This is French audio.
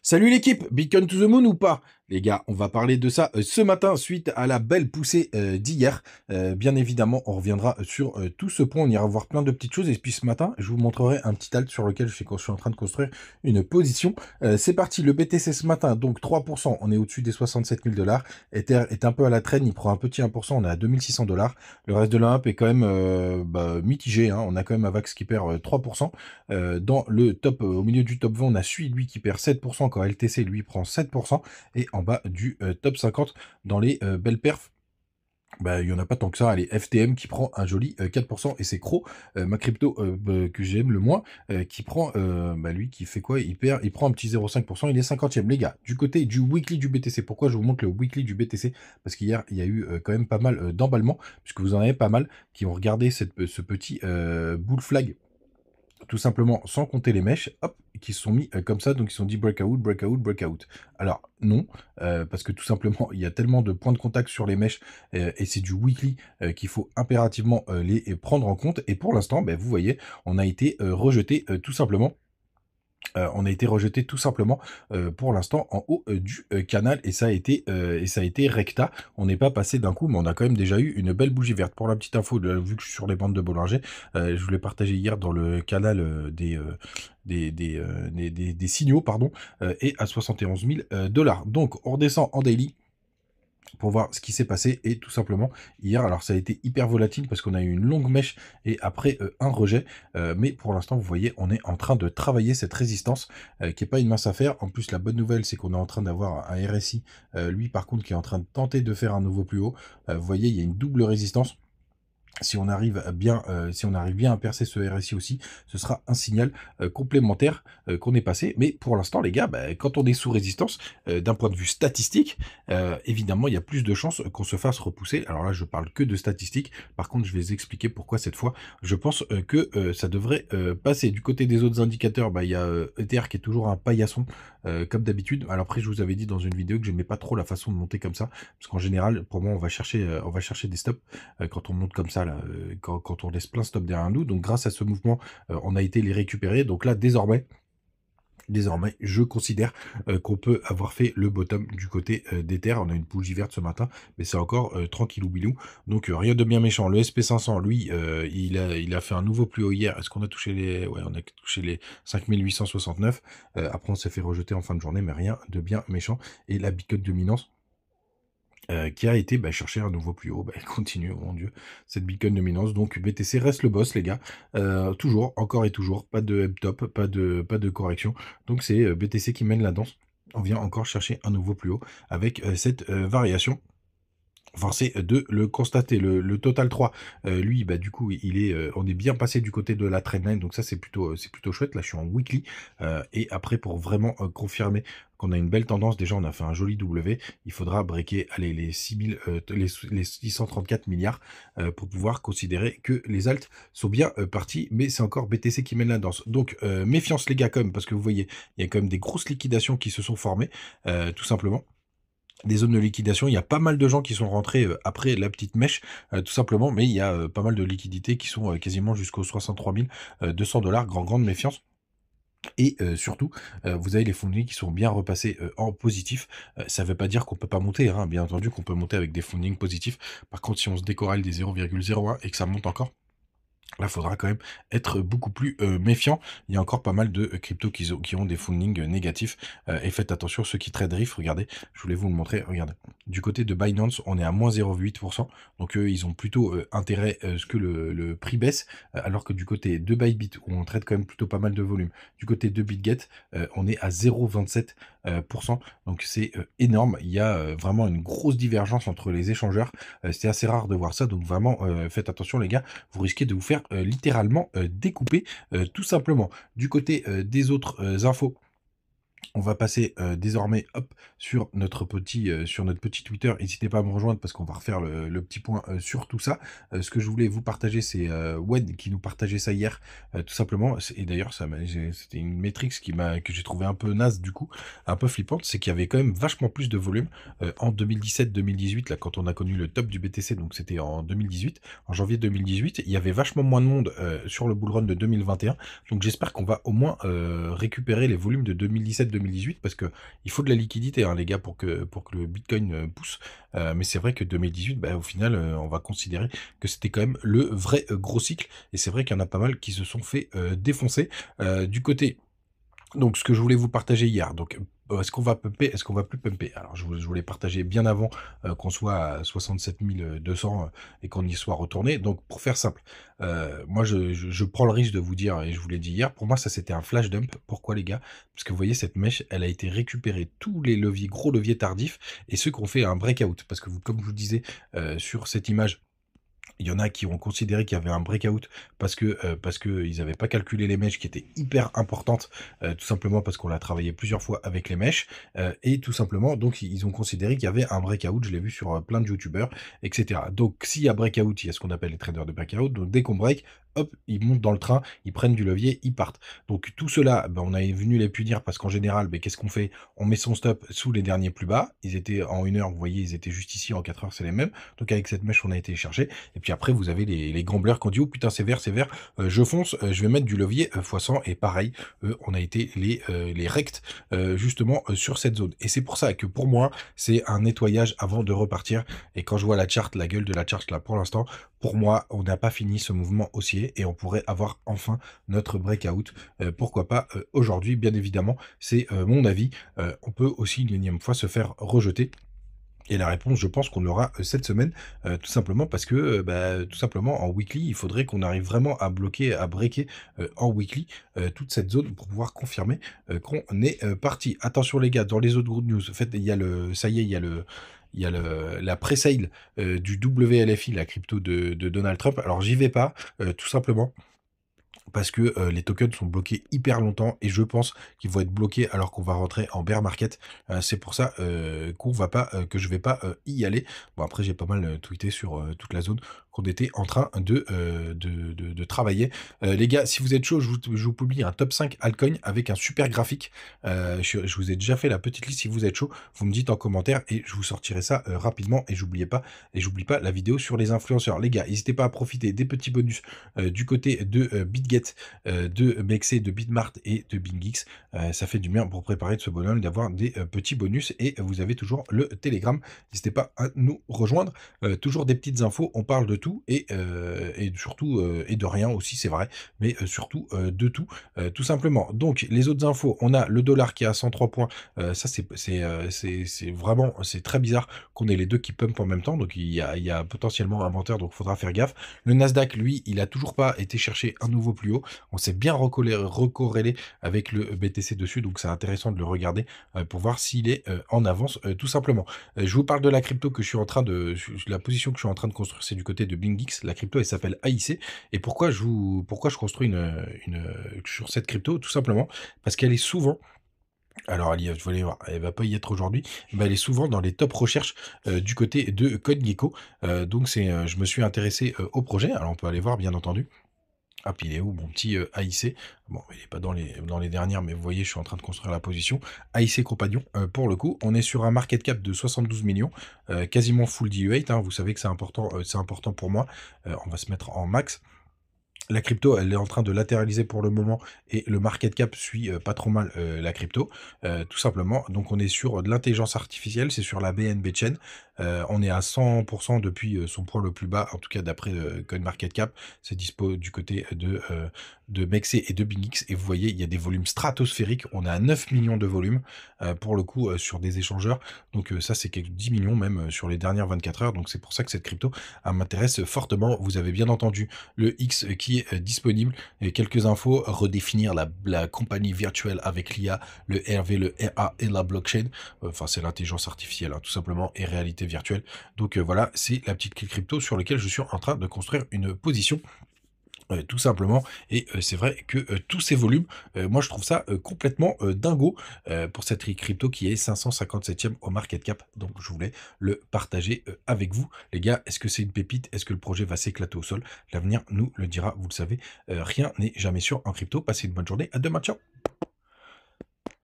Salut l'équipe, Bitcoin to the moon ou pas? Les gars, on va parler de ça ce matin suite à la belle poussée d'hier. Bien évidemment, on reviendra sur tout ce point, on ira voir plein de petites choses. Et puis ce matin, je vous montrerai un petit alt sur lequel je suis en train de construire une position. C'est parti, le BTC ce matin, donc 3%, on est au-dessus des 67 000 $. Ether est un peu à la traîne, il prend un petit 1%, on est à 2600 $. Le reste de l'Imp est quand même mitigé, hein. On a quand même Avax qui perd 3%. Dans le top, au milieu du top 20, on a Sui, lui, qui perd 7%, quand LTC, lui, prend 7%. Et en bas du top 50, dans les belles perfs, il y en a pas tant que ça. Allez, FTM qui prend un joli 4%, et c'est Cro, ma crypto que j'aime le moins, qui prend, lui, qui fait quoi? Il prend un petit 0,5%, il est 50e. Les gars, du côté du weekly du BTC, pourquoi je vous montre le weekly du BTC? Parce qu'hier, il y a eu quand même pas mal d'emballements, puisque vous en avez pas mal qui ont regardé ce petit bull flag, tout simplement sans compter les mèches, hop, qui se sont mis comme ça, donc ils se sont dit breakout, breakout, breakout. Alors non, parce que tout simplement, il y a tellement de points de contact sur les mèches, et c'est du weekly qu'il faut impérativement les prendre en compte. Et pour l'instant, vous voyez, on a été rejeté tout simplement. On a été rejeté tout simplement pour l'instant en haut du canal, et ça a été recta. On n'est pas passé d'un coup, mais on a quand même déjà eu une belle bougie verte. Pour la petite info, vu que je suis sur les bandes de Bollinger, je vous l'ai partagé hier dans le canal des signaux, pardon, et à 71 000 $. Donc on redescend en daily pour voir ce qui s'est passé. Et tout simplement hier, alors ça a été hyper volatile parce qu'on a eu une longue mèche et après un rejet, mais pour l'instant vous voyez, on est en train de travailler cette résistance qui est pas une mince affaire. En plus, la bonne nouvelle, c'est qu'on est en train d'avoir un RSI, lui par contre, qui est en train de tenter de faire un nouveau plus haut. Vous voyez, il y a une double résistance. Si on arrive bien à percer ce RSI aussi, ce sera un signal complémentaire qu'on est passé. Mais pour l'instant, les gars, quand on est sous résistance, d'un point de vue statistique, évidemment, il y a plus de chances qu'on se fasse repousser. Alors là, je parle que de statistiques. Par contre, je vais vous expliquer pourquoi cette fois. Je pense que ça devrait passer. Du côté des autres indicateurs, il y a Ether qui est toujours un paillasson, comme d'habitude. Alors après, je vous avais dit dans une vidéo que j'aimais pas trop la façon de monter comme ça, parce qu'en général, pour moi, on va chercher des stops quand on monte comme ça. Là, quand on laisse plein stop derrière nous. Donc grâce à ce mouvement, on a été les récupérer. Donc là, désormais, je considère qu'on peut avoir fait le bottom du côté d'Ether. On a une bougie verte ce matin, mais c'est encore tranquillou bilou. Donc rien de bien méchant. Le SP500, lui, il a fait un nouveau plus haut hier. Est-ce qu'on a touché les... Ouais, on a touché les 5869. Après, on s'est fait rejeter en fin de journée, mais rien de bien méchant. Et la Bitcoin dominance, qui a été chercher un nouveau plus haut. Elle continue, oh mon dieu, cette Bitcoin dominance. Donc BTC reste le boss, les gars. Toujours, encore et toujours, pas de top, pas de correction. Donc c'est BTC qui mène la danse. On vient encore chercher un nouveau plus haut avec cette variation. Forcé de le constater. Le total 3, lui, du coup, on est bien passé du côté de la trendline, donc ça c'est plutôt chouette. Là, je suis en weekly, et après, pour vraiment confirmer qu'on a une belle tendance, déjà on a fait un joli W, il faudra breaker, allez, les 634 milliards pour pouvoir considérer que les alts sont bien partis, mais c'est encore BTC qui mène la danse. Donc méfiance les gars quand même, parce que vous voyez, il y a quand même des grosses liquidations qui se sont formées, tout simplement. Des zones de liquidation, il y a pas mal de gens qui sont rentrés après la petite mèche, tout simplement, mais il y a pas mal de liquidités qui sont quasiment jusqu'aux 63 200 $, grande méfiance. Et surtout, vous avez les fundings qui sont bien repassés en positif. Ça ne veut pas dire qu'on peut pas monter, hein, bien entendu qu'on peut monter avec des fundings positifs. Par contre, si on se décorale des 0,01 et que ça monte encore, là, il faudra quand même être beaucoup plus méfiant. Il y a encore pas mal de cryptos qui ont des fundings négatifs. Et faites attention, ceux qui trade Riff, regardez, je voulais vous le montrer, regardez. Du côté de Binance, on est à moins 0,8%. Donc eux, ils ont plutôt intérêt que le prix baisse. Alors que du côté de Bybit, où on traite quand même plutôt pas mal de volume, du côté de BitGet, on est à 0,27%. Donc c'est énorme. Il y a vraiment une grosse divergence entre les échangeurs. C'est assez rare de voir ça. Donc vraiment, faites attention les gars. Vous risquez de vous faire littéralement découper tout simplement. Du côté des autres infos, on va passer désormais sur notre petit Twitter. N'hésitez pas à me rejoindre parce qu'on va refaire le petit point sur tout ça. Ce que je voulais vous partager, c'est Wed qui nous partageait ça hier, tout simplement. Et d'ailleurs, c'était une métrique que j'ai trouvé un peu naze du coup, un peu flippante, c'est qu'il y avait quand même vachement plus de volume en 2017-2018, là quand on a connu le top du BTC, donc c'était en 2018, en janvier 2018. Il y avait vachement moins de monde sur le bull run de 2021. Donc j'espère qu'on va au moins récupérer les volumes de 2017-2018 2018 parce que il faut de la liquidité, hein, les gars, pour que le Bitcoin pousse. Mais c'est vrai que 2018, bah, au final, on va considérer que c'était quand même le vrai gros cycle. Et c'est vrai qu'il y en a pas mal qui se sont fait défoncer. Du côté donc, ce que je voulais vous partager hier, donc, est-ce qu'on va pumper? Est-ce qu'on va plus pumper? Alors, je voulais partager bien avant qu'on soit à 67 200 et qu'on y soit retourné. Donc, pour faire simple, moi, je prends le risque de vous dire, et je vous l'ai dit hier, pour moi, ça c'était un flash dump. Pourquoi, les gars? Parce que vous voyez, cette mèche, elle a été récupérée, tous les leviers, gros leviers tardifs, et ceux qui ont fait un breakout. Parce que, comme je vous disais sur cette image, il y en a qui ont considéré qu'il y avait un breakout parce que ils n'avaient pas calculé les mèches qui étaient hyper importantes, tout simplement parce qu'on l'a travaillé plusieurs fois avec les mèches, et tout simplement, donc ils ont considéré qu'il y avait un breakout. Je l'ai vu sur plein de youtubeurs, etc. Donc s'il y a breakout, il y a ce qu'on appelle les traders de breakout. Donc dès qu'on break, hop, ils montent dans le train, ils prennent du levier, ils partent. Donc tout cela, ben, on est venu les punir parce qu'en général, ben, qu'est-ce qu'on fait? On met son stop sous les derniers plus bas. Ils étaient en 1 heure, vous voyez, ils étaient juste ici, en 4 heures, c'est les mêmes. Donc avec cette mèche, on a été chercher. Et puis après, vous avez les gamblers qui ont dit, oh putain, c'est vert, je fonce, je vais mettre du levier x100. Et pareil, on a été les rects, justement, sur cette zone. Et c'est pour ça que pour moi, c'est un nettoyage avant de repartir. Et quand je vois la charte, la gueule de la charte là, pour l'instant, pour moi, on n'a pas fini ce mouvement haussier et on pourrait avoir enfin notre breakout. Pourquoi pas aujourd'hui, bien évidemment, c'est mon avis. On peut aussi une énième fois se faire rejeter. Et la réponse, je pense qu'on l'aura cette semaine, tout simplement parce que, bah, tout simplement en weekly, il faudrait qu'on arrive vraiment à bloquer, à breaker en weekly toute cette zone pour pouvoir confirmer qu'on est parti. Attention les gars, dans les autres good news, en fait, il y a ça y est, la pré-sale du WLFI, la crypto de Donald Trump. Alors j'y vais pas, tout simplement parce que les tokens sont bloqués hyper longtemps et je pense qu'ils vont être bloqués alors qu'on va rentrer en bear market. C'est pour ça que je vais pas y aller. Bon, après j'ai pas mal tweeté sur toute la zone qu'on était en train de travailler. Les gars, si vous êtes chaud, je vous publie un top 5 altcoin avec un super graphique. Je vous ai déjà fait la petite liste. Si vous êtes chaud, vous me dites en commentaire et je vous sortirai ça rapidement. Et j'oublie pas la vidéo sur les influenceurs. Les gars, n'hésitez pas à profiter des petits bonus du côté de BitGet, de Mexc, de Bitmart et de BingX. Ça fait du bien pour préparer de ce bonhomme d'avoir des petits bonus et vous avez toujours le Telegram. N'hésitez pas à nous rejoindre. Toujours des petites infos, on parle de tout et surtout et de rien aussi, c'est vrai, mais surtout de tout, tout simplement. Donc les autres infos, on a le dollar qui est à 103 points. Ça c'est vraiment, c'est très bizarre qu'on ait les deux qui pump en même temps. Donc il y a potentiellement un menteur, donc il faudra faire gaffe. Le Nasdaq, lui, il a toujours pas été chercher un nouveau plus haut. On s'est bien recorrélé avec le BTC dessus, donc c'est intéressant de le regarder pour voir s'il est en avance, tout simplement. Je vous parle de la crypto que je suis en train de, la position que je suis en train de construire, c'est du côté de BingX. La crypto, elle s'appelle AIC. Et pourquoi je construis sur cette crypto? Tout simplement parce qu'elle est souvent, alors, vous allez voir, elle va pas y être aujourd'hui, mais elle est souvent dans les top recherches du côté de CodeGecko. Donc, je me suis intéressé au projet. Alors, on peut aller voir, bien entendu. Ah, puis il est où mon petit AIC? Bon, il n'est pas dans les dernières, mais vous voyez, je suis en train de construire la position. AIC Compagnon, pour le coup, on est sur un market cap de 72 millions, quasiment full DU8, hein, vous savez que c'est important pour moi. On va se mettre en max. La crypto, elle est en train de latéraliser pour le moment et le market cap suit pas trop mal la crypto, tout simplement. Donc on est sur de l'intelligence artificielle, c'est sur la BNB Chain. On est à 100% depuis son point le plus bas, en tout cas d'après CoinMarketCap. C'est dispo du côté de Mexc et de BingX. Et vous voyez, il y a des volumes stratosphériques. On est à 9 millions de volumes pour le coup sur des échangeurs. Donc ça, c'est 10 millions même sur les dernières 24 heures. Donc c'est pour ça que cette crypto m'intéresse fortement. Vous avez bien entendu le X qui est disponible. Et quelques infos, redéfinir la compagnie virtuelle avec l'IA, le RV, le RA et la blockchain. Enfin, c'est l'intelligence artificielle, hein, tout simplement, et réalité virtuelle. Donc voilà, c'est la petite crypto sur laquelle je suis en train de construire une position. Tout simplement, et c'est vrai que tous ces volumes, moi je trouve ça complètement dingo pour cette crypto qui est 557e au market cap. Donc je voulais le partager avec vous les gars. Est-ce que c'est une pépite? Est-ce que le projet va s'éclater au sol? L'avenir nous le dira, vous le savez. Rien n'est jamais sûr en crypto. Passez une bonne journée, à demain, ciao.